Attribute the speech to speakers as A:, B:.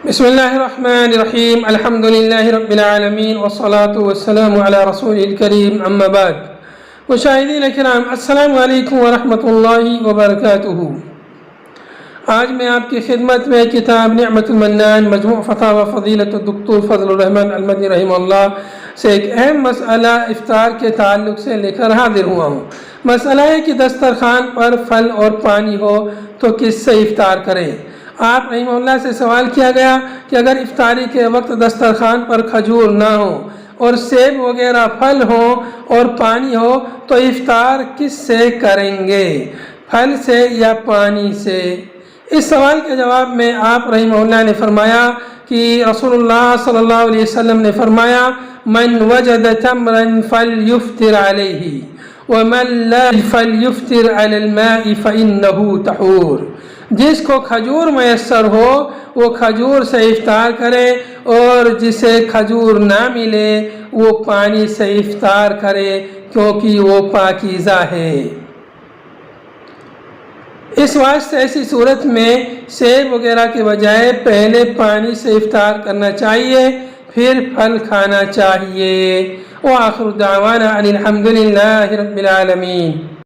A: بسم اللہ الرحمن الرحیم الحمد للہ رب العالمین والصلاة والسلام علی رسول الکریم اما بعد۔ مشاہدین کرام، السلام علیکم ورحمۃ اللہ وبرکاتہ۔ آج میں آپ کی خدمت میں کتاب نعمت المنان مجموع فتاوی فضیلت الدکتور فضل الرحمن المدنی رحمہ اللہ سے ایک اہم مسئلہ افطار کے تعلق سے لے کر حاضر ہوا ہوں۔ مسئلہ ہے کہ دسترخوان پر پھل اور پانی ہو تو کس سے افطار کریں۔ آپ رحمہ اللہ سے سوال کیا گیا کہ اگر افطاری کے وقت دسترخوان پر کھجور نہ ہو اور سیب وغیرہ پھل ہوں اور پانی ہو تو افطار کس سے کریں گے، پھل سے یا پانی سے؟ اس سوال کے جواب میں آپ رحمہ اللہ نے فرمایا کہ رسول اللہ صلی اللہ علیہ وسلم نے فرمایا من وجد تمرا فلیفطر علیہ ومن لا فلیفطر علی الماء فإنہ طہور۔ جس کو کھجور میسر ہو وہ کھجور سے افطار کرے اور جسے کھجور نہ ملے وہ پانی سے افطار کرے کیونکہ وہ پاکیزہ ہے۔ اس واسطے ایسی صورت میں سیب وغیرہ کے بجائے پہلے پانی سے افطار کرنا چاہیے، پھر پھل کھانا چاہیے۔ وآخر دعوانا ان الحمد للہ رب العالمین۔